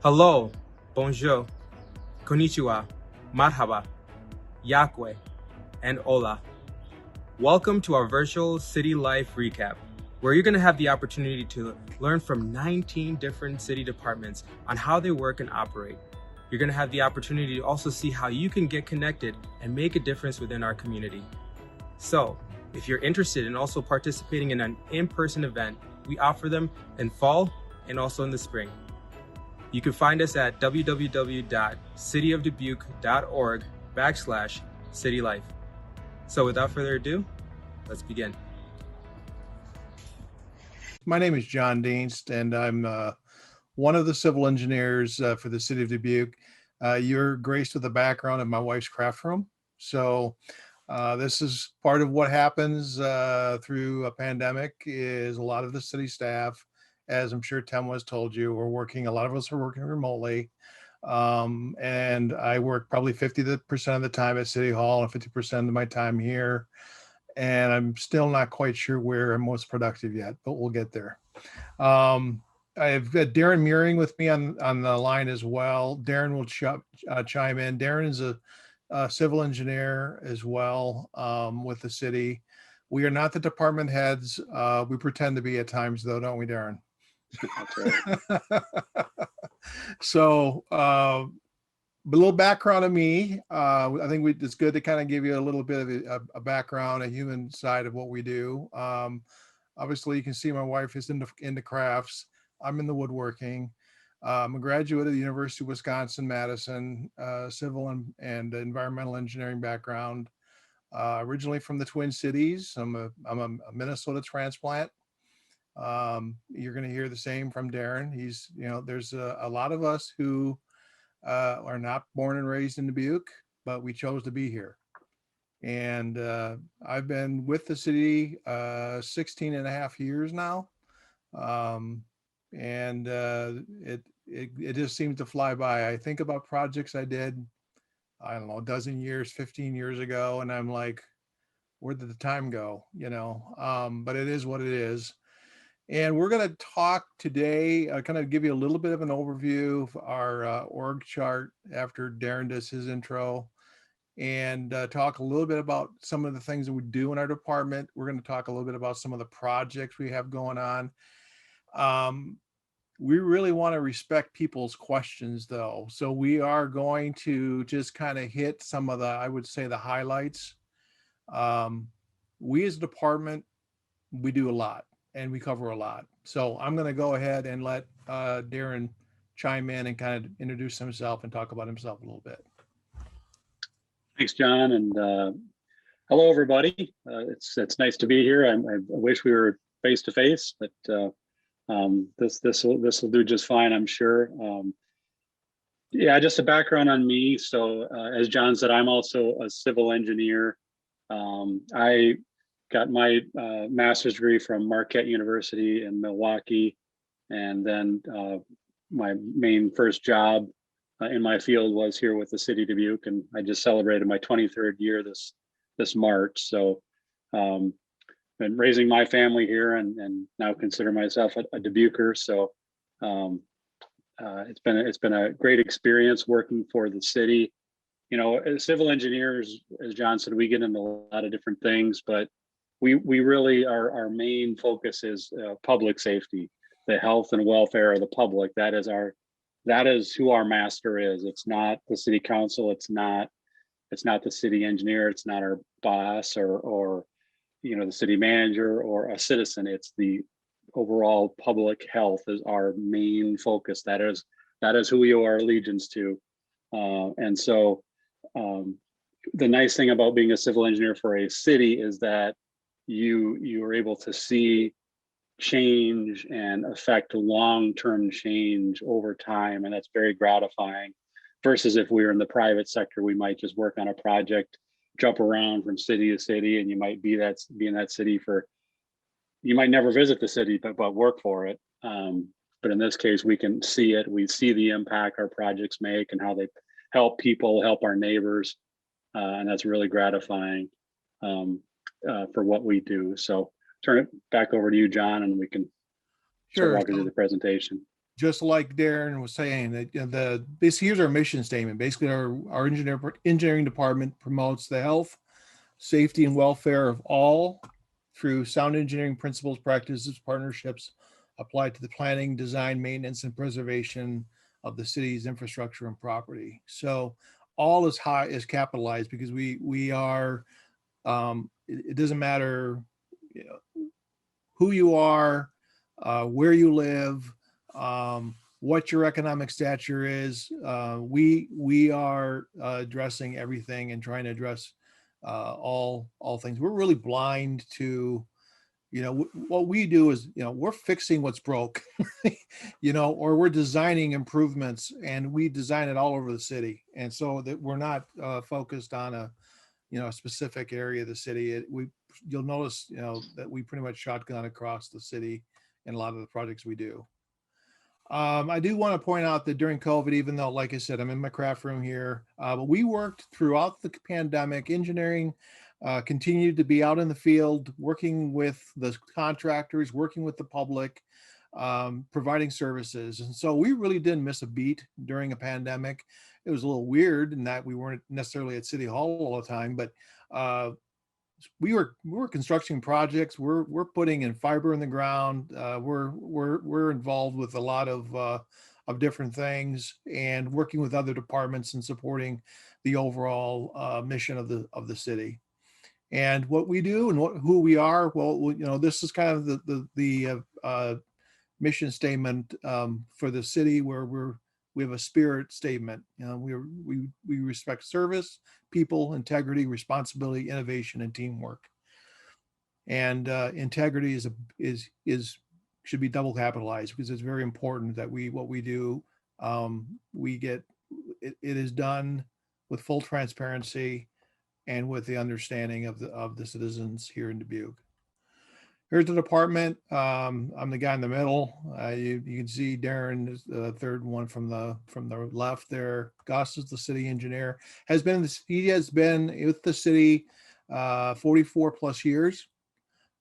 Hello, bonjour, konnichiwa, marhaba, yakwe, and hola. Welcome to our virtual city life recap, where you're going to have the opportunity to learn from 19 different city departments on how they work and operate. You're going to have the opportunity to also see how you can get connected and make a difference within our community. So, if you're interested in also participating in an in-person event, we offer them in fall and also in the spring. You can find us at www.cityofdubuque.org/citylife. So without further ado, let's begin. My name is John Dienst, and I'm one of the civil engineers for the city of Dubuque. You're graced with a background in my wife's craft room. So this is part of what happens through a pandemic is a lot of the city staff, as I'm sure Tim was told you, a lot of us are working remotely. And I work probably 50% of the time at City Hall and 50% of my time here. And I'm still not quite sure where I'm most productive yet, but we'll get there. I have Darren Meering with me on the line as well. Darren will chime in. Darren is a civil engineer as well with the city. We are not the department heads. We pretend to be at times, though, don't we, Darren? That's right. So, a little background of me. I think it's good to kind of give you a little bit of a background, a human side of what we do. Obviously, you can see my wife is into crafts. I'm in the woodworking. I'm a graduate of the University of Wisconsin-Madison, civil and environmental engineering background. Originally from the Twin Cities. I'm a Minnesota transplant. You're going to hear the same from Darren. There's a lot of us who are not born and raised in Dubuque, but we chose to be here. And I've been with the city 16 and a half years now. It just seems to fly by. I think about projects I did, I don't know, a dozen years, 15 years ago, and I'm like, where did the time go? But it is what it is. And we're going to talk today, kind of give you a little bit of an overview of our org chart after Darren does his intro, and talk a little bit about some of the things that we do in our department. We're going to talk a little bit about some of the projects we have going on. We really want to respect people's questions, though. So we are going to just kind of hit some of I would say, the highlights. We as a department, we do a lot. And we cover a lot. So I'm going to go ahead and let Darren chime in and kind of introduce himself and talk about himself a little bit. Thanks, John, and hello, everybody. It's nice to be here. I wish we were face to face, but this will do just fine, I'm sure. Yeah, just a background on me. So as John said, I'm also a civil engineer. I got my master's degree from Marquette University in Milwaukee. And then my main first job in my field was here with the city of Dubuque. And I just celebrated my 23rd year this March. So been raising my family here and now consider myself a Dubuquer. So it's been a great experience working for the city. As civil engineers, as John said, we get into a lot of different things, but we really, our main focus is public safety, the health and welfare of the public. That is who our master is. It's not the city council. It's not the city engineer. It's not our boss or the city manager or a citizen. It's the overall public health is our main focus. That is who we owe our allegiance to. And so the nice thing about being a civil engineer for a city is that you are able to see change and affect long-term change over time, and that's very gratifying. Versus if we were in the private sector, we might just work on a project, jump around from city to city, and you might be in that city you might never visit the city, but work for it. But in this case, we can see it. We see the impact our projects make and how they help people, help our neighbors, and that's really gratifying. For what we do. So turn it back over to you, John, and we can start walking through the presentation. just like Darren was saying, that here's our mission statement. Basically, our engineering department promotes the health, safety, and welfare of all through sound engineering principles, practices, partnerships applied to the planning, design, maintenance, and preservation of the city's infrastructure and property. So all is capitalized because we are. It doesn't matter, you know, who you are, where you live, what your economic stature is. We are addressing everything and trying to address all things. We're really blind to, what we do is, we're fixing what's broke, or we're designing improvements, and we design it all over the city. And so that we're not focused on a specific area of the city. You'll notice, that we pretty much shotgun across the city in a lot of the projects we do. I do want to point out that during COVID, even though, like I said, I'm in my craft room here, but we worked throughout the pandemic. Engineering continued to be out in the field, working with the contractors, working with the public, providing services. And so we really didn't miss a beat during a pandemic. It was a little weird in that we weren't necessarily at City Hall all the time, but we were constructing projects. We're putting in fiber in the ground. We're involved with a lot of different things, and working with other departments and supporting the overall mission of the city. And what we do and who we are, well, this is kind of the mission statement for the city, where we have a spirit statement. We respect service, people, integrity, responsibility, innovation, and teamwork. And integrity should be double capitalized, because it's very important that what we do, it is done with full transparency and with the understanding of the citizens here in Dubuque. Here's the department. I'm the guy in the middle. You can see Darren is the third one from the left there. Gus is the city engineer. He has been with the city 44 plus years.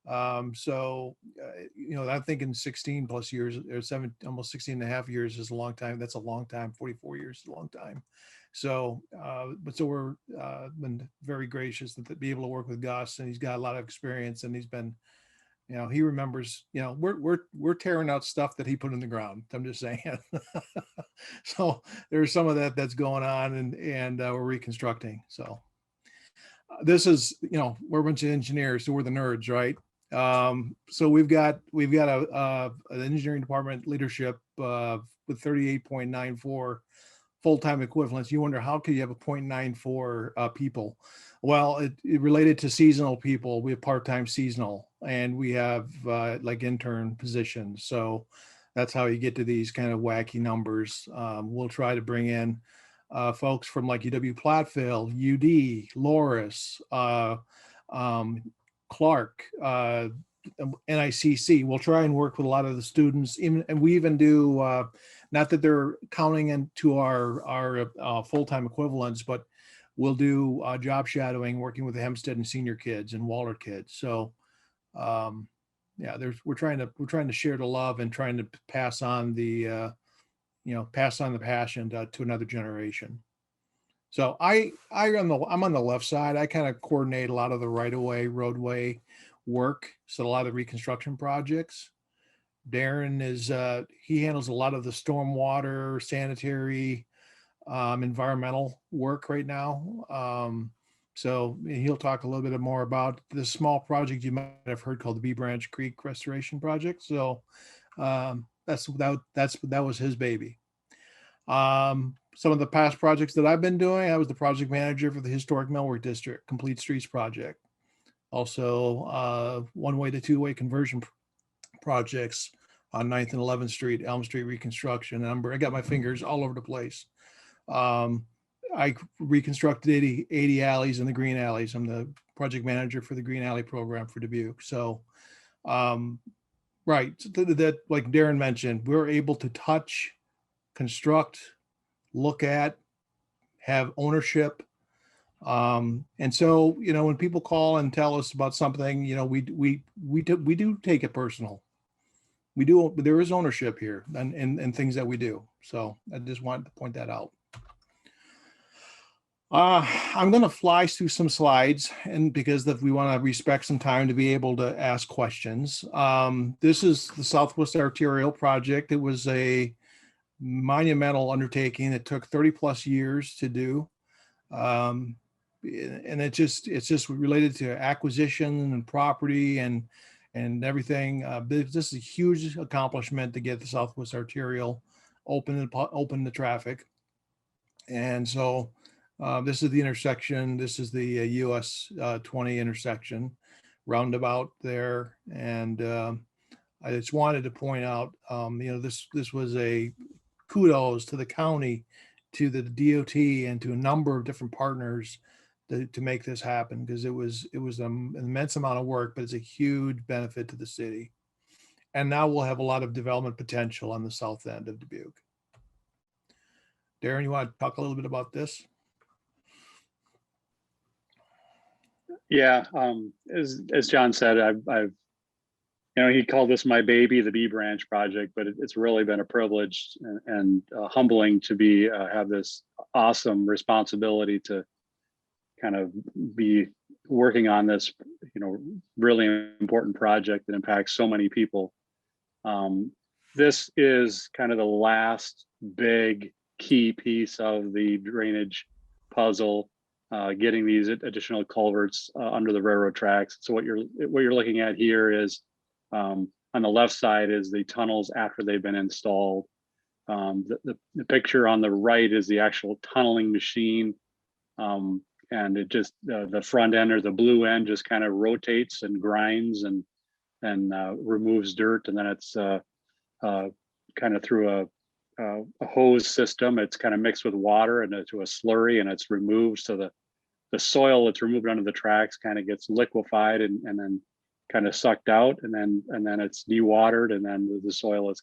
I'm thinking 16 plus years, or almost 16 and a half years is a long time. That's a long time. 44 years is a long time. So, we're been very gracious to be able to work with Gus, and he's got a lot of experience, and he's been, he remembers, we're tearing out stuff that he put in the ground. I'm just saying. So there's some of that's going on, and we're reconstructing. So this is, we're a bunch of engineers, so we're the nerds, right? So we've got an engineering department leadership with 38.94 full-time equivalents. You wonder, how could you have a 0.94 people? Well, it related to seasonal people. We have part-time seasonal, and we have like intern positions. So that's how you get to these kind of wacky numbers. We'll try to bring in folks from like UW-Platteville, UD, Loris, Clark, NICC. We'll try and work with a lot of the students, and we even do, not that they're counting into our full-time equivalents, but we'll do job shadowing, working with the Hempstead and senior kids and Waller kids. So we're trying to share the love and trying to pass on the passion to another generation. So I'm on the left side. I kind of coordinate a lot of the right-of-way, roadway work. So a lot of reconstruction projects. Darren he handles a lot of the stormwater, sanitary, environmental work right now. So he'll talk a little bit more about this small project you might have heard called the Bee Branch Creek Restoration Project. So that was his baby. Some of the past projects that I've been doing, I was the project manager for the Historic Millwork District Complete Streets Project. Also, one-way to two-way conversion projects on 9th and 11th Street, Elm Street reconstruction. I got my fingers all over the place. I reconstructed 80 alleys and the green alleys. I'm the project manager for the Green Alley program for Dubuque. So, right, that like Darren mentioned, we're able to touch, construct, look at, have ownership. And so, when people call and tell us about something, we do take it personal. there is ownership here and things that we do. So I just wanted to point that out. I'm going to fly through some slides, and because we want to respect some time to be able to ask questions. This is the Southwest Arterial project. It was a monumental undertaking that took 30 plus years to do. And it's just related to acquisition and property and everything. This is a huge accomplishment to get the Southwest Arterial open to traffic. And so this is the intersection. This is the US 20 intersection, roundabout there. And I just wanted to point out, this was a kudos to the county, to the DOT, and to a number of different partners to make this happen, because it was an immense amount of work, but it's a huge benefit to the city. And now we'll have a lot of development potential on the south end of Dubuque. Darren, you want to talk a little bit about this? Yeah, as John said, I've he called this my baby, the B Branch project, but it's really been a privilege and humbling to have this awesome responsibility to kind of be working on this, really important project that impacts so many people. This is kind of the last big key piece of the drainage puzzle, getting these additional culverts under the railroad tracks. So what you're looking at here is, on the left side is the tunnels after they've been installed. The picture on the right is the actual tunneling machine. And it just, the front end, or the blue end, just kind of rotates and grinds and removes dirt. And then it's kind of through a hose system. It's kind of mixed with water and to a slurry, and it's removed. So the soil that's removed under the tracks kind of gets liquefied and then kind of sucked out, and then it's dewatered, and then the soil is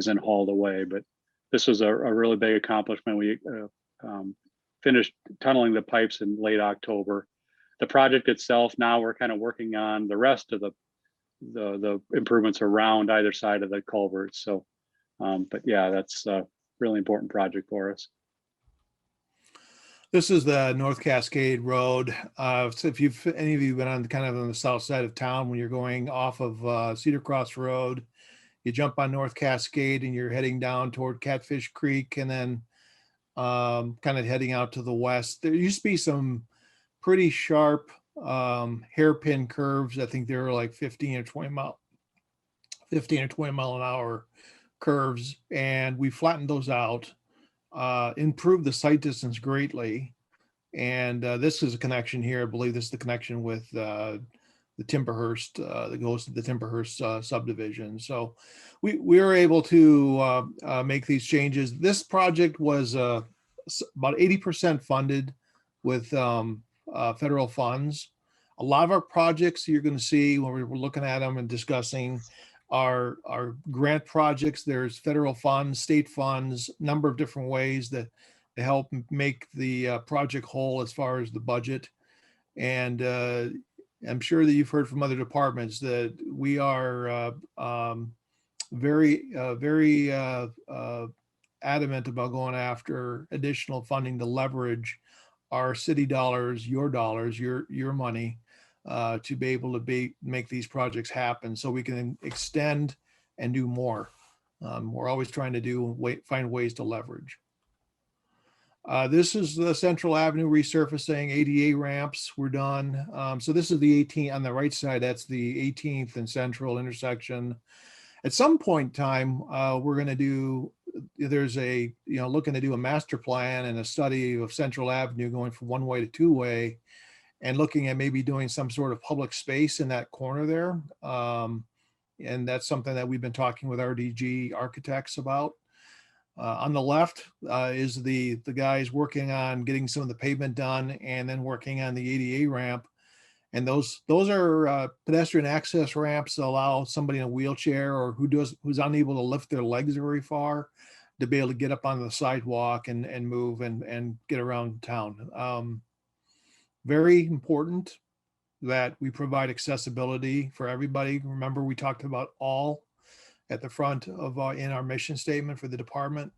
then hauled away. But this was a really big accomplishment. We finished tunneling the pipes in late October. The project itself, now we're kind of working on the rest of the improvements around either side of the culverts. So, but yeah, that's a really important project for us. This is the North Cascade Road. So if any of you been on the south side of town, when you're going off of Cedar Cross Road, you jump on North Cascade and you're heading down toward Catfish Creek, and then kind of heading out to the west. There used to be some pretty sharp hairpin curves. I think they were like 15 or 20 mile an hour curves, and we flattened those out, improved the sight distance greatly. And this is a connection here. I believe this is the connection with the Timberhurst that goes to the Timberhurst subdivision. So we were able to make these changes. This project was about 80% funded with federal funds. A lot of our projects you're going to see when we're looking at them and discussing are grant projects. There's federal funds, state funds, number of different ways that to help make the project whole as far as the budget. And I'm sure that you've heard from other departments that we are very adamant about going after additional funding to leverage our city dollars, your money, to be able to make these projects happen, so we can extend and do more. We're always trying to find ways to leverage. This is the Central Avenue resurfacing, ADA ramps were done. So this is the 18th on the right side. That's the 18th and Central intersection. At some point in time, we're going to do, looking to do a master plan and a study of Central Avenue going from one way to two way, and looking at maybe doing some sort of public space in that corner there. And that's something that we've been talking with RDG architects about. On the left is the guys working on getting some of the pavement done, and then working on the ADA ramp. And those are pedestrian access ramps that allow somebody in a wheelchair or who's unable to lift their legs very far to be able to get up on the sidewalk and move and get around town. Very important that we provide accessibility for everybody. Remember, we talked about all, at the front of in our mission statement for the department.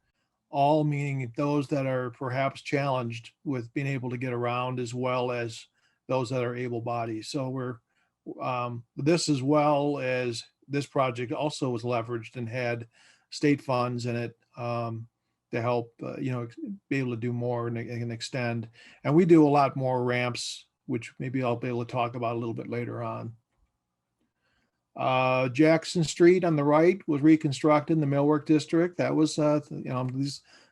All meaning those that are perhaps challenged with being able to get around, as well as those that are able-bodied. So we're this, as well as this project, also was leveraged and had state funds in it to help be able to do more and extend. And we do a lot more ramps, which maybe I'll be able to talk about a little bit later on. Jackson Street on the right was reconstructed in the Millwork District. That was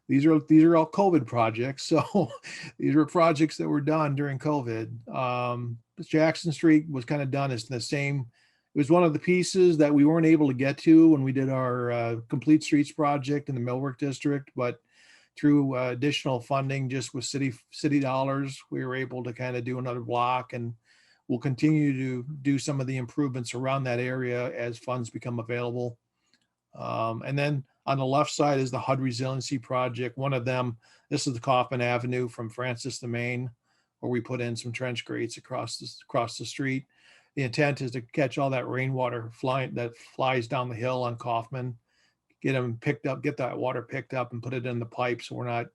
these are all COVID projects. So these were projects that were done during COVID. Jackson Street was kind of done as the same. It was one of the pieces that we weren't able to get to when we did our Complete Streets project in the Millwork District, but through additional funding, just with city dollars, we were able to kind of do another block, and we'll continue to do some of the improvements around that area as funds become available. And then on the left side is the HUD Resiliency Project. One of them, this is the Kaufman Avenue from Francis to Main, where we put in some trench grates across the street. The intent is to catch all that rainwater that flies down the hill on Kaufman, get them picked up, get that water picked up and put it in the pipe, so we're not,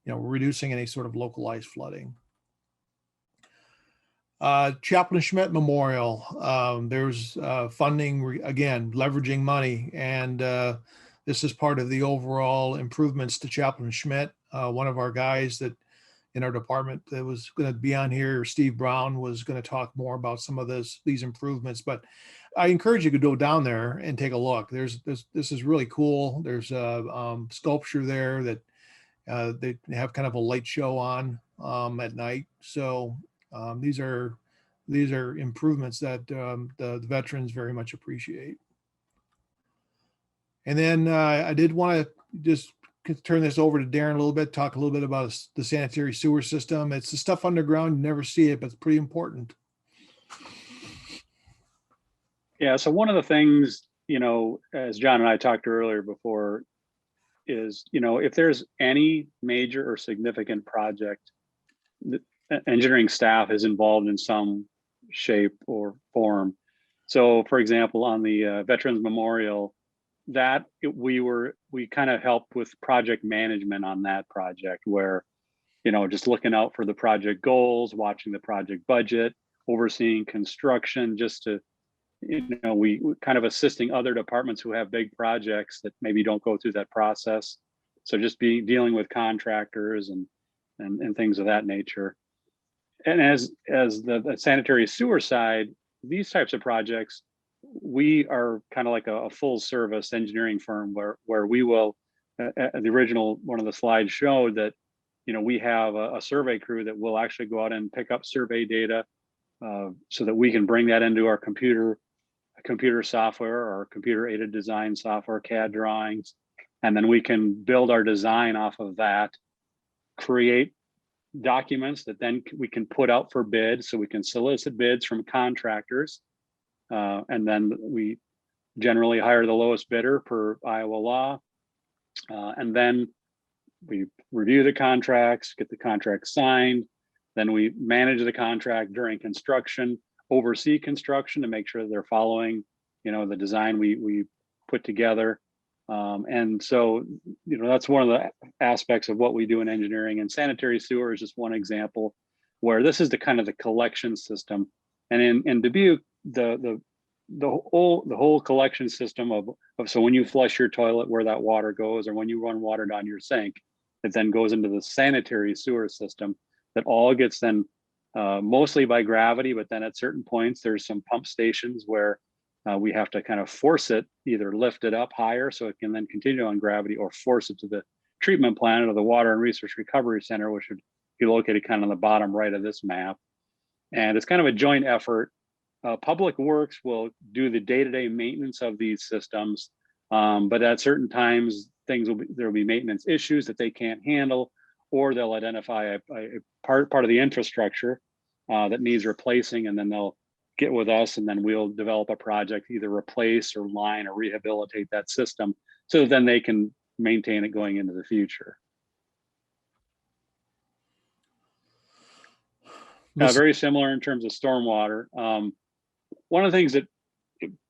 reducing any sort of localized flooding. Chaplain Schmidt Memorial, there's funding, again, leveraging money, and this is part of the overall improvements to Chaplain Schmidt. One of our guys that in our department that was going to be on here, Steve Brown, was going to talk more about some of these improvements, but I encourage you to go down there and take a look. This is really cool. There's a sculpture there that they have kind of a light show on at night. So these are improvements that the veterans very much appreciate. And then I did want to just turn this over to Darren a little bit, talk a little bit about the sanitary sewer system. It's the stuff underground, you never see it, but it's pretty important. Yeah, so one of the things, as John and I talked earlier before, is, if there's any major or significant project, the engineering staff is involved in some shape or form. So for example, on the Veterans Memorial, we kind of helped with project management on that project, where, just looking out for the project goals, watching the project budget, overseeing construction, just to, we kind of assisting other departments who have big projects that maybe don't go through that process. So just dealing with contractors and things of that nature. And as the sanitary sewer side, these types of projects, we are kind of like a full service engineering firm where we will, the original one of the slides showed that, we have a survey crew that will actually go out and pick up survey data so that we can bring that into our computer software or computer aided design software, CAD drawings, and then we can build our design off of that, create documents that then we can put out for bid, so we can solicit bids from contractors, and then we generally hire the lowest bidder per Iowa law, and then we review the contracts, get the contract signed, then we manage the contract during construction, oversee construction to make sure that they're following the design we put together, and so that's one of the aspects of what we do in engineering. And sanitary sewer is just one example where this is the kind of the collection system. And in Dubuque, the whole collection system of so when you flush your toilet, where that water goes, or when you run water down your sink, it then goes into the sanitary sewer system that all gets then mostly by gravity, but then at certain points there's some pump stations where we have to kind of force it, either lift it up higher so it can then continue on gravity, or force it to the treatment plant or the Water and Resource Recovery Center, which would be located kind of on the bottom right of this map. And it's kind of a joint effort. Public Works will do the day-to-day maintenance of these systems, but at certain times there will be maintenance issues that they can't handle, or they'll identify a part of the infrastructure that needs replacing, and then they'll get with us, and then we'll develop a project, either replace or line or rehabilitate that system, so that then they can maintain it going into the future. Very similar in terms of stormwater. One of the things that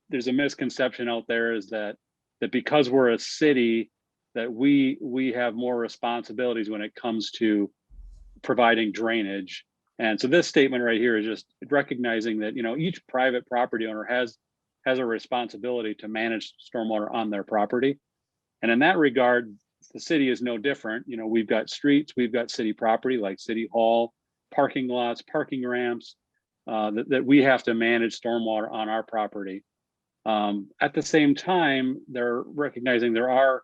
there's a misconception out there is that that because we're a city, that we have more responsibilities when it comes to providing drainage. And so this statement right here is just recognizing that, you know, each private property owner has a responsibility to manage stormwater on their property. And in that regard, the city is no different. You know, we've got streets, we've got city property like City Hall, parking lots, parking ramps, that we have to manage stormwater on our property. At the same time, they're recognizing there are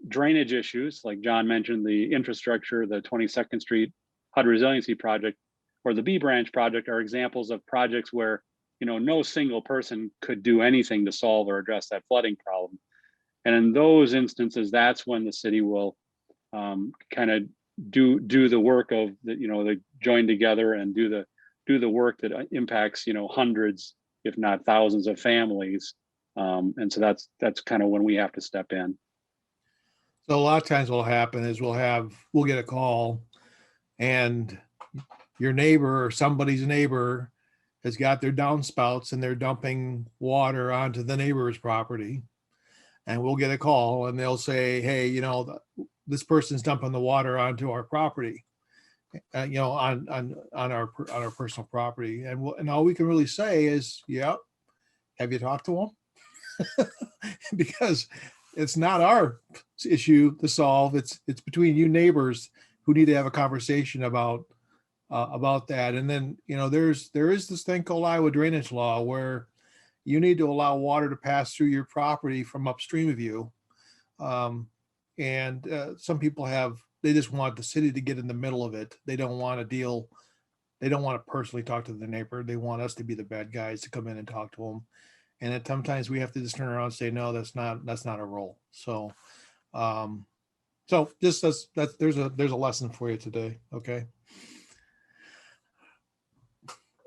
drainage issues, like John mentioned, the infrastructure, the 22nd Street HUD Resiliency Project, or the B Branch project are examples of projects where, you know, no single person could do anything to solve or address that flooding problem. And in those instances, that's when the city will kind of do the work of the, you know, the join together and do the work that impacts, you know, hundreds, if not thousands of families. And so that's kind of when we have to step in. So a lot of times what'll happen is we'll get a call and your neighbor or somebody's neighbor has got their downspouts and they're dumping water onto the neighbor's property. And we'll get a call and they'll say, hey, you know, this person's dumping the water onto our property, you know, on our personal property. And all we can really say is, yeah, have you talked to them? Because it's not our issue to solve. It's between you neighbors who need to have a conversation about that. And then, you know, there is this thing called Iowa drainage law where you need to allow water to pass through your property from upstream of you. And some people they just want the city to get in the middle of it. They don't want to deal. They don't want to personally talk to the neighbor. They want us to be the bad guys to come in and talk to them. And at sometimes we have to just turn around and say, no, that's not our role. So, just there's a lesson for you today. Okay.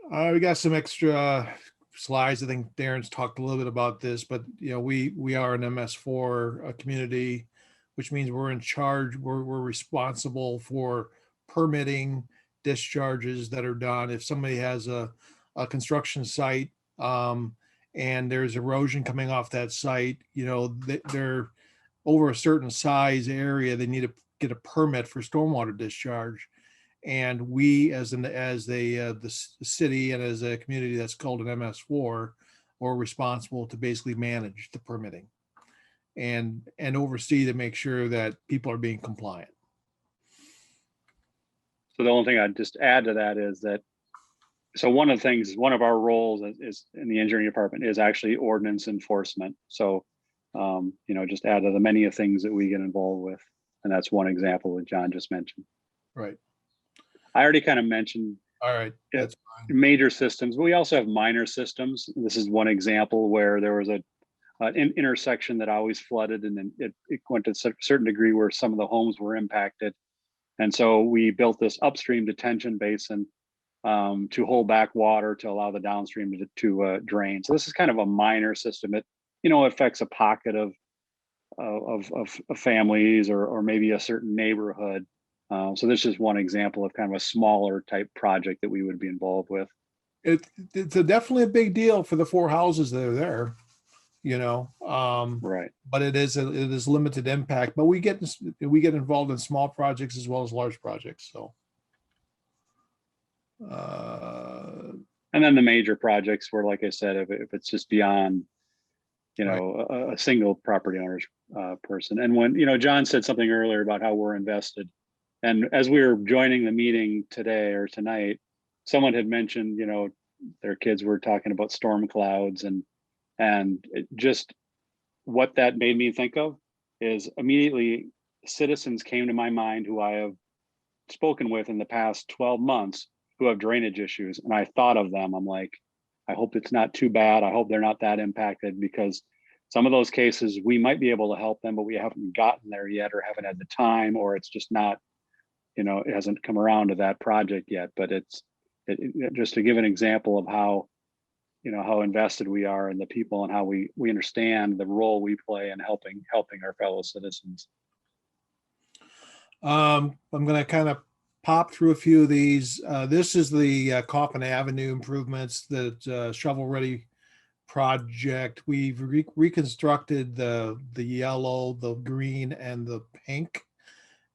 We got some extra slides. I think Darren's talked a little bit about this, but you know, we are an MS4 community, which means we're in charge. We're responsible for permitting discharges that are done. If somebody has a construction site, and there's erosion coming off that site, you know, they're over a certain size area, they need to get a permit for stormwater discharge. And we, as the city and as a community that's called an MS4, are responsible to basically manage the permitting and oversee to make sure that people are being compliant. So the only thing I'd just add to that is that, so one of our roles is in the engineering department is actually ordinance enforcement. So, you know, just add to the many of things that we get involved with. And that's one example that John just mentioned. Right. I already kind of mentioned. All right. That's fine. Major systems, but we also have minor systems. This is one example where there was an intersection that always flooded, and then it went to a certain degree where some of the homes were impacted. And so we built this upstream detention basin to hold back water to allow the downstream to drain. So this is kind of a minor system. It, you know, affects a pocket of families or maybe a certain neighborhood. So this is one example of kind of a smaller type project that we would be involved with. It's definitely a big deal for the 4 houses that are there, you know. Right. But it is limited impact. But we get involved in small projects as well as large projects. So. And then the major projects where, like I said, if it's just beyond, you know, right, a single property owner's person. And when, you know, John said something earlier about how we're invested. And as we were joining the meeting today or tonight, someone had mentioned, you know, their kids were talking about storm clouds, and just what that made me think of is immediately citizens came to my mind who I have spoken with in the past 12 months who have drainage issues. And I thought of them. I'm like, I hope it's not too bad. I hope they're not that impacted, because some of those cases we might be able to help them, but we haven't gotten there yet, or haven't had the time, or it's just not, you know, it hasn't come around to that project yet. But it's just to give an example of how, you know, how invested we are in the people and how we understand the role we play in helping our fellow citizens. I'm going to kind of pop through a few of these. This is the Coffin Avenue improvements, that shovel ready project. We've reconstructed the yellow, the green, and the pink,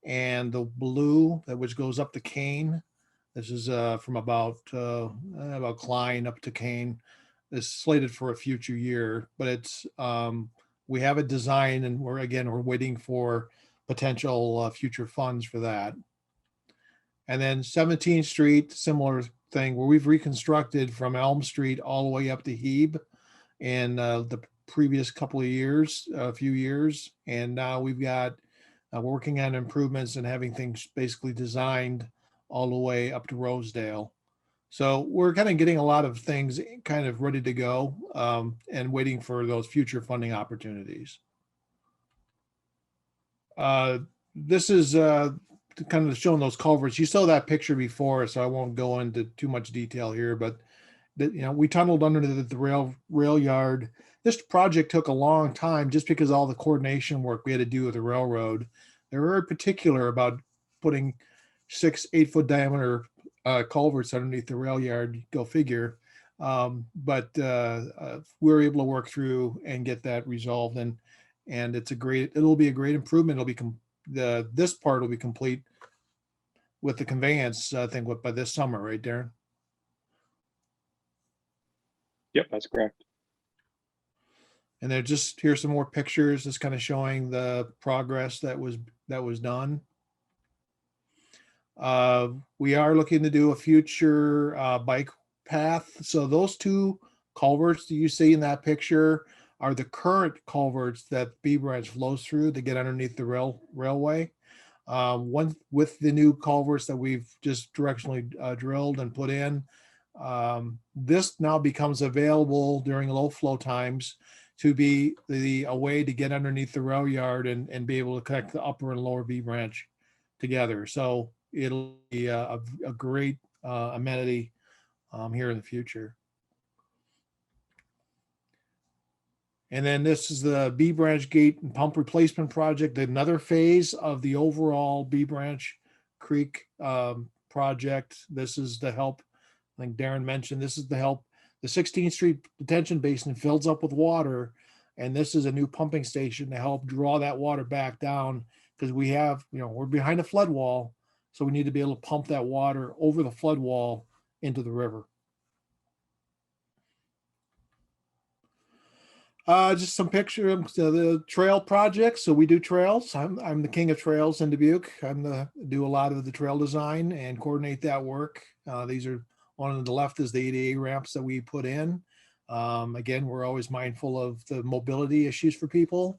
and the blue that which goes up to Kane. This is from about Klein up to Kane. It's slated for a future year, but it's we have a design, and we're waiting for potential future funds for that. And then 17th Street, similar thing, where we've reconstructed from Elm Street all the way up to Hebe in the previous couple of years, a few years, and now we've got we're working on improvements and having things basically designed all the way up to Rosedale. So we're kind of getting a lot of things kind of ready to go, and waiting for those future funding opportunities. This is kind of showing those culverts. You saw that picture before, so I won't go into too much detail here, but we tunneled under the rail yard. This project took a long time just because all the coordination work we had to do with the railroad. They were very particular about putting 6-8 foot diameter culverts underneath the rail yard. Go figure. But we were able to work through and get that resolved, and it'll be a great improvement. It'll be this part will be complete with the conveyance, I think, by this summer, right, Darren? Yep, that's correct. And then here's some more pictures, just kind of showing the progress that was done. We are looking to do a future bike path. So those two culverts that you see in that picture are the current culverts that B Branch flows through to get underneath the railway. One with the new culverts that we've just directionally drilled and put in. This now becomes available during low flow times to be a way to get underneath the rail yard and be able to connect the upper and lower B Branch together. So it'll be a great amenity here in the future. And then this is the B Branch gate and pump replacement project, another phase of the overall B Branch Creek project. This is the help, I think Darren mentioned, this is the help. The 16th Street detention basin fills up with water, and this is a new pumping station to help draw that water back down, because we're behind a flood wall, so we need to be able to pump that water over the flood wall into the river. Just some picture of the trail project. So we do trails. I'm the king of trails in Dubuque. Do a lot of the trail design and coordinate that work. These are on the left is the ADA ramps that we put in. Again, we're always mindful of the mobility issues for people.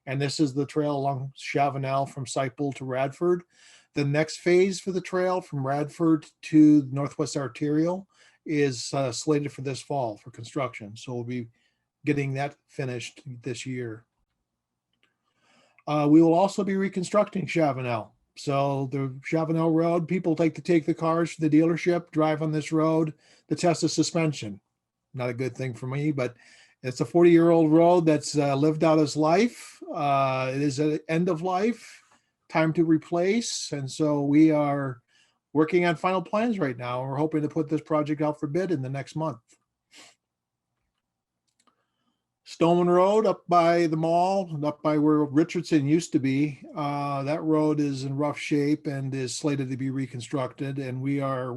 And this is the trail along Chavanelle from Seiple to Radford. The next phase for the trail from Radford to Northwest Arterial is slated for this fall for construction. So we'll be getting that finished this year. We will also be reconstructing Chavanelle. So the Chavanelle Road, people like to take the cars to the dealership, drive on this road to test the suspension. Not a good thing for me, but it's a 40-year-old road that's lived out its life. It is at end of life, time to replace. And so we are working on final plans right now. We're hoping to put this project out for bid in the next month. Stoneman Road up by the mall, up by where Richardson used to be. That road is in rough shape and is slated to be reconstructed. And we are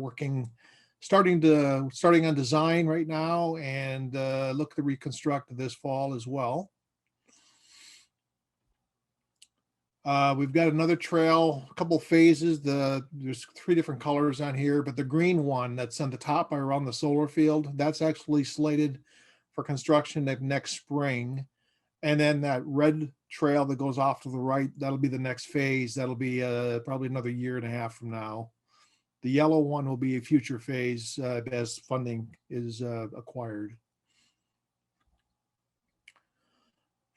starting on design right now, and look to reconstruct this fall as well. We've got another trail, a couple phases. There's 3 different colors on here, but the green one that's on the top around the solar field, that's actually slated for construction next spring. And then that red trail that goes off to the right, that'll be the next phase. That'll be probably another 1.5 years from now. The yellow one will be a future phase as funding is acquired.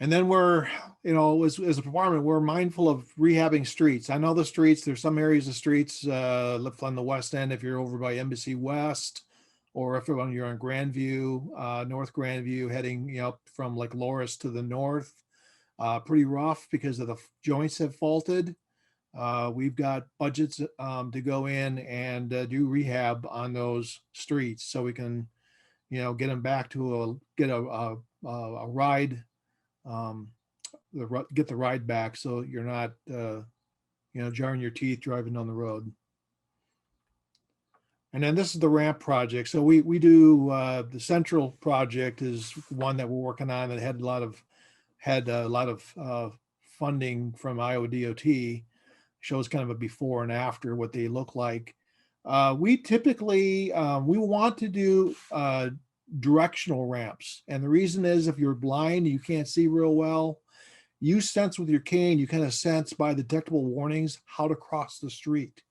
And then we're, as a department, we're mindful of rehabbing streets. I know the streets, there's some areas of streets left on the west end if you're over by Embassy West, or if you're on Grandview, North Grandview, heading from like Loris to the north. Pretty rough because of the joints have faulted. We've got budgets to go in and do rehab on those streets so we can get them back to get a ride, get the ride back, so you're not jarring your teeth driving down the road. And then this is the ramp project. So we do the central project is one that we're working on that had a lot of funding from IODOT. Shows kind of a before and after what they look like. We typically we want to do directional ramps, and the reason is if you're blind, you can't see real well. You sense with your cane, you kind of sense by the detectable warnings how to cross the street.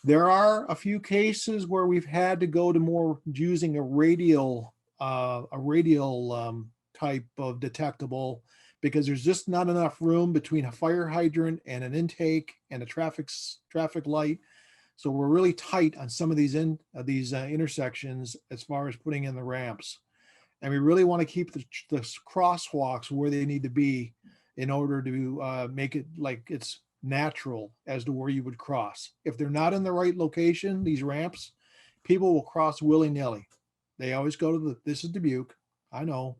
There are a few cases where we've had to go to more using a radial type of detectable, because there's just not enough room between a fire hydrant and an intake and a traffic light. So we're really tight on some of these intersections as far as putting in the ramps. And we really want to keep the crosswalks where they need to be in order to make it like it's natural as to where you would cross. If they're not in the right location, these ramps, people will cross willy-nilly. They always go to this is Dubuque, I know.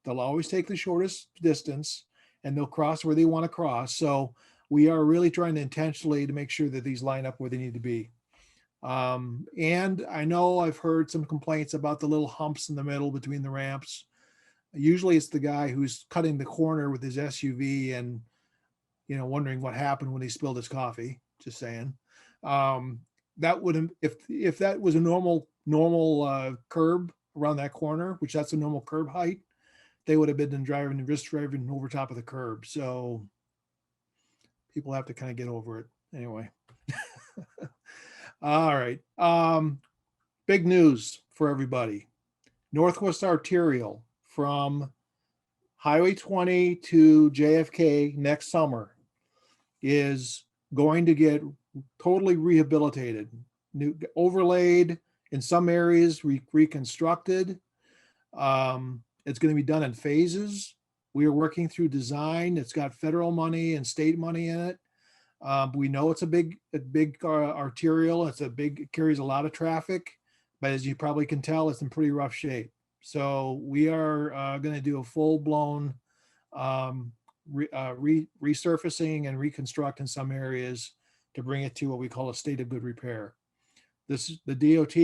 They'll always take the shortest distance and they'll cross where they want to cross. So we are really trying to intentionally to make sure that these line up where they need to be. And I know I've heard some complaints about the little humps in the middle between the ramps. Usually it's the guy who's cutting the corner with his SUV and wondering what happened when he spilled his coffee, just saying. That would, if that was a normal curb around that corner, which that's a normal curb height, they would have been driving over top of the curb. So people have to kind of get over it anyway. All right. Big news for everybody. Northwest Arterial from Highway 20 to JFK next summer is going to get totally rehabilitated, new overlaid, in some areas reconstructed. It's going to be done in phases. We are working through design. It's got federal money and state money in it. We know it's a big arterial. It carries a lot of traffic, but as you probably can tell, it's in pretty rough shape. So we are going to do a full-blown resurfacing and reconstruct in some areas to bring it to what we call a state of good repair. The DOT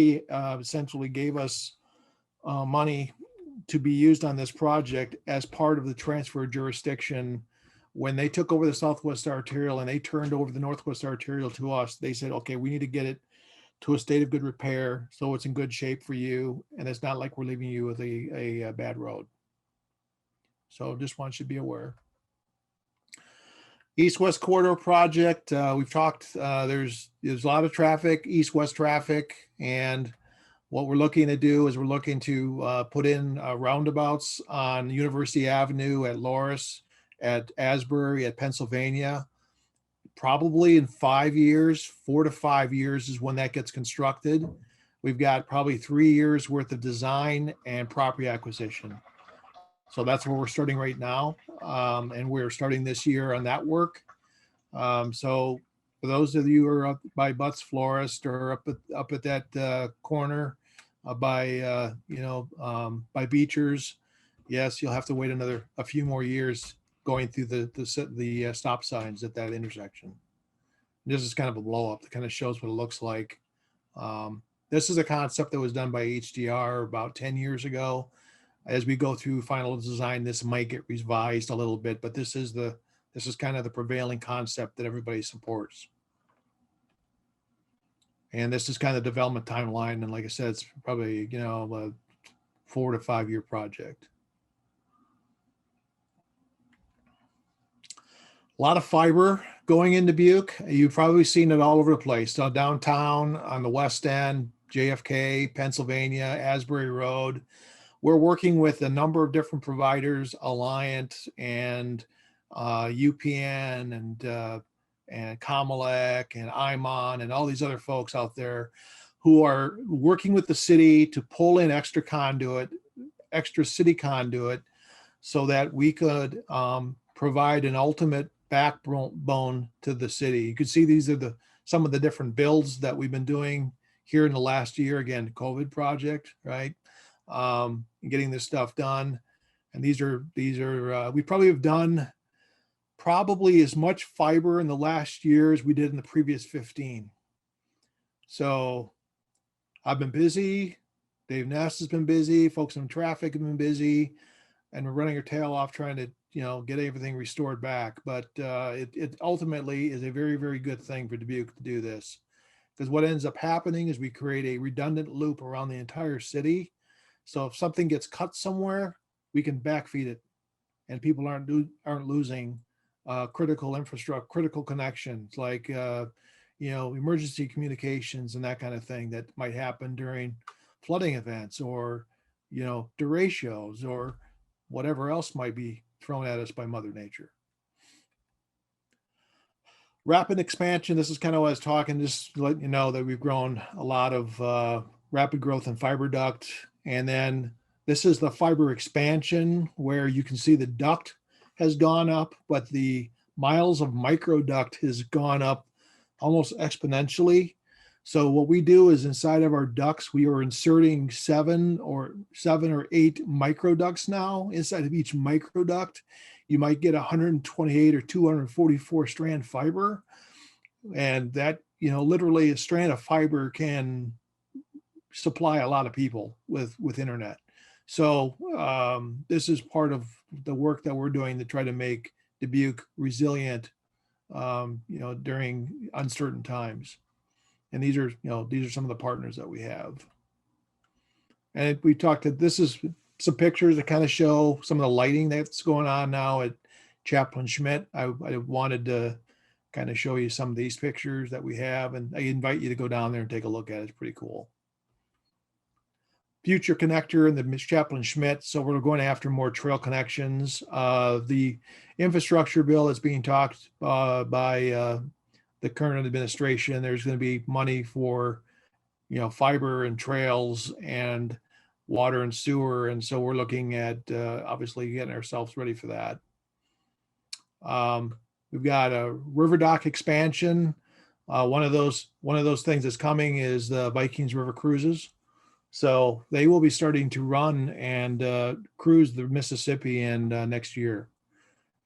essentially gave us money to be used on this project as part of the transfer of jurisdiction. When they took over the Southwest Arterial and they turned over the Northwest Arterial to us, they said, okay, we need to get it to a state of good repair so it's in good shape for you, and it's not like we're leaving you with a bad road. So just want you to be aware. East-West Corridor project, we've talked, there's a lot of traffic, east-west traffic, and what we're looking to do is we're looking to put in roundabouts on University Avenue, at Loris, at Asbury, at Pennsylvania. Probably in 5 years, 4 to 5 years is when that gets constructed. We've got probably 3 years worth of design and property acquisition. So that's where we're starting right now. And we're starting this year on that work. So for those of you who are up by Butts Florist or up at that corner by Beechers, yes, you'll have to wait a few more years going through the stop signs at that intersection. This is kind of a blow up that kind of shows what it looks like. This is a concept that was done by HDR about 10 years ago. As we go through final design, this might get revised a little bit, but this is kind of the prevailing concept that everybody supports. And this is kind of the development timeline. And like I said, it's probably, a 4 to 5 year project. A lot of fiber going into Dubuque. You've probably seen it all over the place. So downtown, on the West End, JFK, Pennsylvania, Asbury Road. We're working with a number of different providers, Alliant and UPN and Comelec and IMON and all these other folks out there who are working with the city to pull in extra city conduit so that we could provide an ultimate backbone to the city. You can see these are some of the different builds that we've been doing here in the last year. Again, COVID project, right? getting this stuff done. And these are we probably have done probably as much fiber in the last year as we did in the previous 15. So I've been busy. Dave Ness has been busy. Folks in traffic have been busy, and we're running our tail off trying to, get everything restored back. But it ultimately is a very, very good thing for Dubuque to do this, because what ends up happening is we create a redundant loop around the entire city. So if something gets cut somewhere, we can backfeed it, and people aren't losing critical infrastructure, critical connections like emergency communications and that kind of thing that might happen during flooding events or derechos or whatever else might be thrown at us by Mother Nature. Rapid expansion. This is kind of what I was talking, just to let you know that we've grown a lot of rapid growth in fiber duct. And then this is the fiber expansion where you can see the duct has gone up, but the miles of micro duct has gone up almost exponentially. So what we do is inside of our ducts, we are inserting seven or 8 microducts now. Inside of each microduct, you might get 128 or 244 strand fiber. And that, literally a strand of fiber can supply a lot of people with internet. So this is part of the work that we're doing to try to make Dubuque resilient, during uncertain times. And these are some of the partners that we have. And we talked that this is some pictures that kind of show some of the lighting that's going on now at Chaplain Schmidt. I wanted to kind of show you some of these pictures that we have, and I invite you to go down there and take a look at it. It's pretty cool. Future connector and the Chaplain Schmidt. So we're going after more trail connections. The infrastructure bill that's being talked by the current administration, there's going to be money for, fiber and trails and water and sewer. And so we're looking at obviously getting ourselves ready for that. We've got a river dock expansion. One of those things that's coming is the Vikings River cruises. So they will be starting to run and cruise the Mississippi in next year,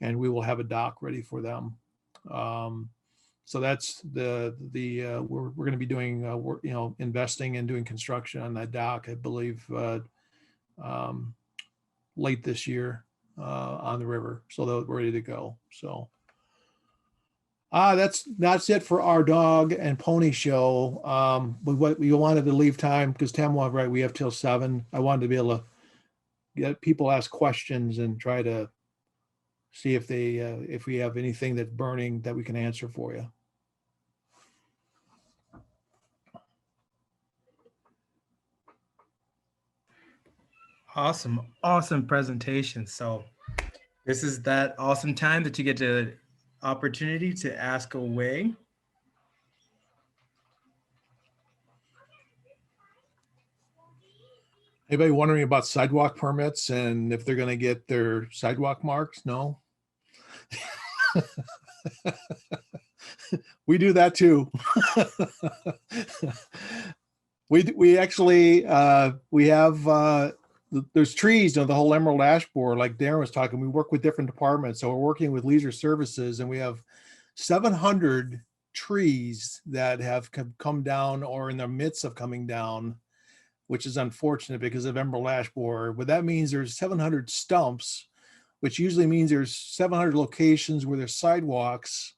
and we will have a dock ready for them. So that's we're going to be doing investing and doing construction on that dock, I believe, late this year on the river, so that we're ready to go. So that's it for our dog and pony show. But what we wanted to leave time, because Tam was right, we have till 7. I wanted to be able to get people ask questions and try to see if we have anything that's burning that we can answer for you. Awesome presentation. So this is that awesome time that you get the opportunity to ask away. Anybody wondering about sidewalk permits and if they're going to get their sidewalk marks? No. We do that too. we actually we have there's trees on the whole Emerald Ash Borer, like Darren was talking. We work with different departments, so we're working with Leisure Services, and we have 700 trees that have come down or in the midst of coming down, which is unfortunate because of Emerald Ash Borer. But that means there's 700 stumps, which usually means there's 700 locations where there's sidewalks.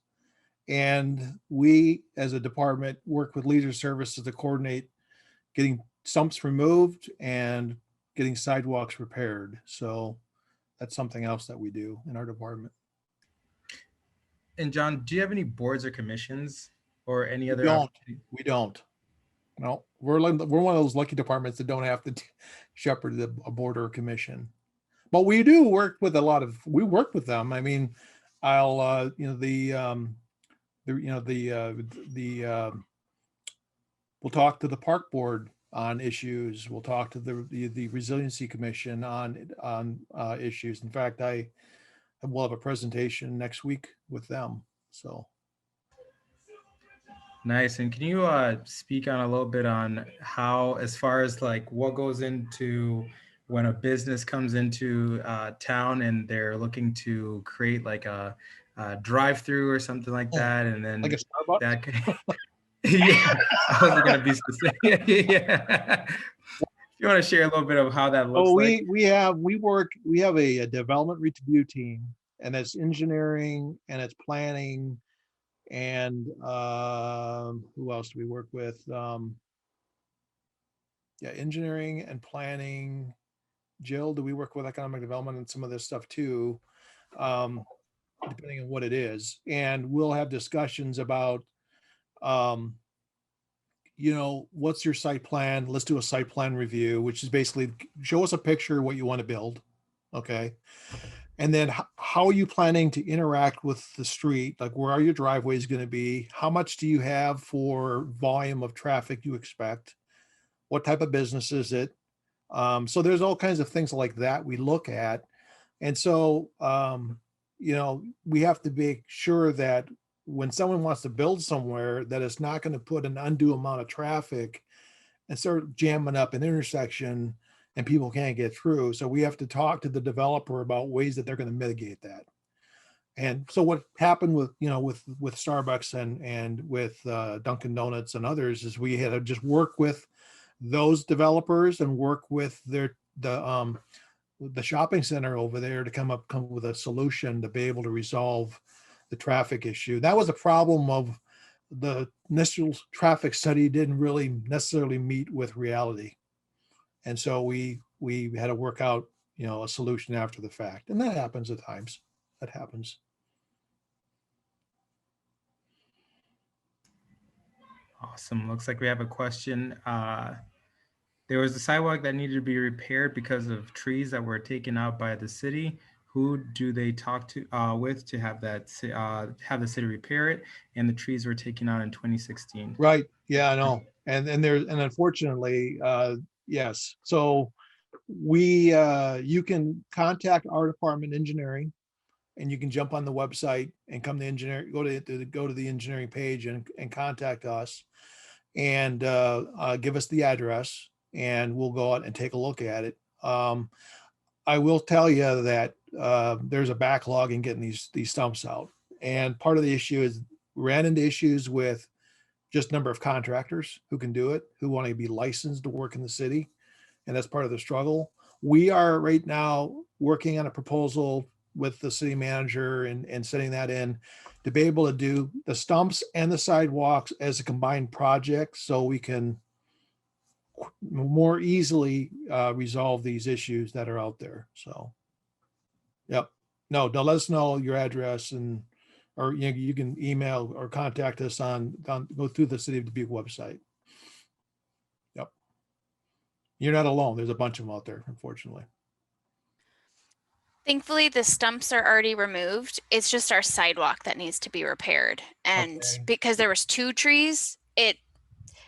And we, as a department, work with Leisure Services to coordinate getting stumps removed and getting sidewalks repaired. So that's something else that we do in our department. And John, do you have any boards or commissions or any other? We don't. No, we're one of those lucky departments that don't have to shepherd a board or a commission. But we do work with we work with them. I mean, we'll talk to the park board on issues. We'll talk to the Resiliency Commission on issues. In fact, we'll have a presentation next week with them. So Nice. And can you speak on a little bit on how, as far as like what goes into when a business comes into town and they're looking to create like a drive-through or something like that, and Like a then Starbucks? that yeah, I wasn't gonna be specific. Yeah. If you want to share a little bit of how that looks Oh, like. we have a development review team, and that's engineering and it's planning and who else do we work with? Yeah, engineering and planning. Jill, do we work with economic development and some of this stuff too? Um, depending on what it is, and we'll have discussions about um, what's your site plan? Let's do a site plan review, which is basically show us a picture of what you want to build. Okay. And then how are you planning to interact with the street? Like, where are your driveways going to be? How much do you have for volume of traffic you expect? What type of business is it? So there's all kinds of things like that we look at. And so, we have to make sure that when someone wants to build somewhere, that it's not going to put an undue amount of traffic and start jamming up an intersection and people can't get through. So we have to talk to the developer about ways that they're going to mitigate that. And so what happened with Starbucks and with Dunkin' Donuts and others is we had to just work with those developers and work with the shopping center over there to come up with a solution to be able to resolve the traffic issue. That was a problem of the initial traffic study didn't really necessarily meet with reality. And so we had to work out, a solution after the fact. And that happens at times. That happens. Awesome. Looks like we have a question. There was a sidewalk that needed to be repaired because of trees that were taken out by the city. Who do they talk to with to have that have the city repair it? And the trees were taken out in 2016. Right. Yeah, I know. And unfortunately, yes. So you can contact our department engineering, and you can jump on the website and come to engineer, go to the engineering page and contact us and give us the address, and we'll go out and take a look at it. I will tell you that there's a backlog in getting these stumps out. And part of the issue is we ran into issues with just number of contractors who can do it, who want to be licensed to work in the city. And that's part of the struggle. We are right now working on a proposal with the city manager and setting that in to be able to do the stumps and the sidewalks as a combined project so we can more easily resolve these issues that are out there. So, yep. No, let us know your address or you can email or contact us go through the City of Dubuque website. Yep. You're not alone. There's a bunch of them out there, unfortunately. Thankfully, the stumps are already removed. It's just our sidewalk that needs to be repaired. And Okay. because there was 2 trees, it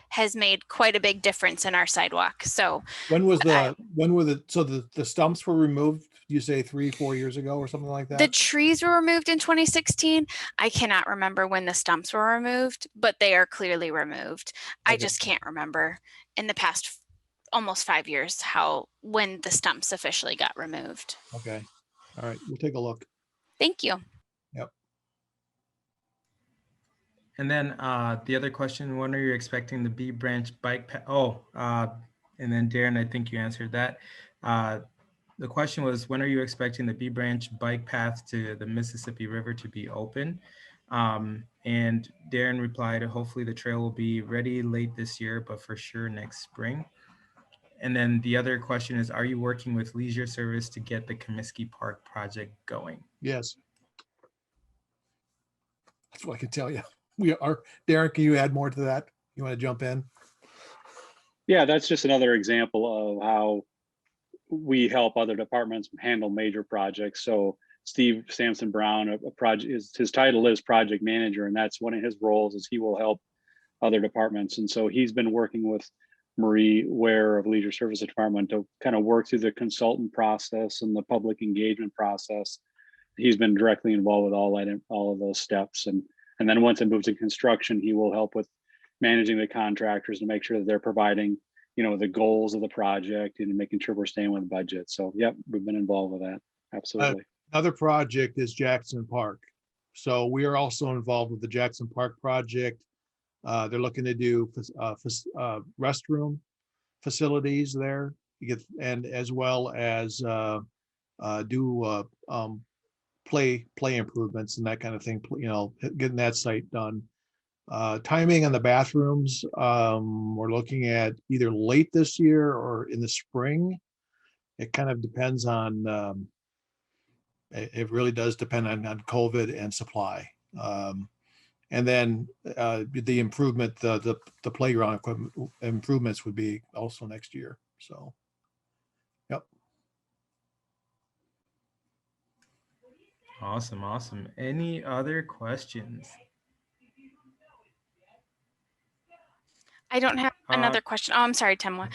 has made quite a big difference in our sidewalk. So so the stumps were removed, you say 3-4 years ago or something like the that? trees were removed in 2016. I cannot remember when the stumps were removed, but they are clearly removed. I Okay. just can't remember in the past almost 5 years when the stumps officially got removed. Okay. All right. We'll take a look. Thank you. Yep. And then the other question, when are you expecting the B branch bike path? And then Darren, I think you answered that. The question was, when are you expecting the B branch bike path to the Mississippi River to be open? And Darren replied, hopefully the trail will be ready late this year, but for sure next spring. And then the other question is, are you working with Leisure Service to get the Comiskey Park project going? Yes. That's what I can tell you. We are. Darren, can you add more to that? You want to jump in? Yeah, that's just another example of how we help other departments handle major projects. So Steve Sampson Brown, his title is project manager, and that's one of his roles is he will help other departments. And so he's been working with Marie Ware of Leisure Services Department to kind of work through the consultant process and the public engagement process. He's been directly involved with all of those steps. And then once it moves to construction, he will help with managing the contractors to make sure that they're providing, the goals of the project and making sure we're staying with budget. So, yep, we've been involved with that. Absolutely. Another project is Jackson Park. So we are also involved with the Jackson Park project. They're looking to do restroom facilities there. And as well as do play improvements and that kind of thing, getting that site done. Timing on the bathrooms, we're looking at either late this year or in the spring. It kind of depends on, it really does depend on COVID and supply. And then the improvement, the playground equipment improvements would be also next year. So, yep. Awesome. Any other questions? I don't have another question. Oh, I'm sorry, Temwa.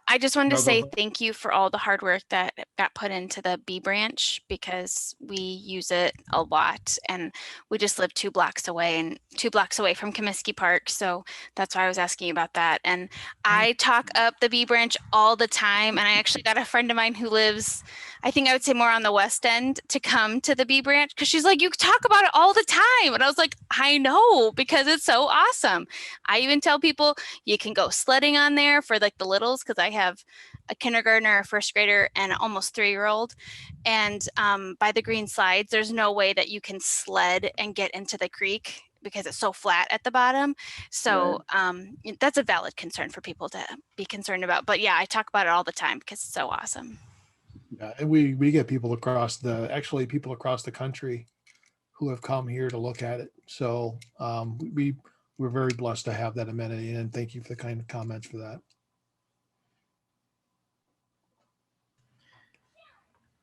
I just wanted to say thank you for all the hard work that got put into the B branch, because we use it a lot, and we just live 2 blocks away and 2 blocks away from Comiskey Park. So that's why I was asking you about that. And I talk up the B branch all the time. And I actually got a friend of mine who lives, I think I would say more on the west end, to come to the B branch, because she's like, you talk about it all the time. And I was like, I know, because it's so awesome. I even tell people you can go sledding on there for like the littles, because I have a kindergartner, a first grader, and an almost 3-year-old. And by the green slides, there's no way that you can sled and get into the creek because it's so flat at the bottom. So that's a valid concern for people to be concerned about. But yeah, I talk about it all the time because it's so awesome. Yeah, and we get people across the country who have come here to look at it. So we're very blessed to have that amenity, and thank you for the kind of comments for that.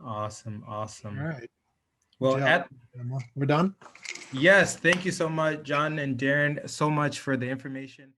Awesome. All right. Well, we're done. Yes, thank you so much, John and Darren, so much for the information.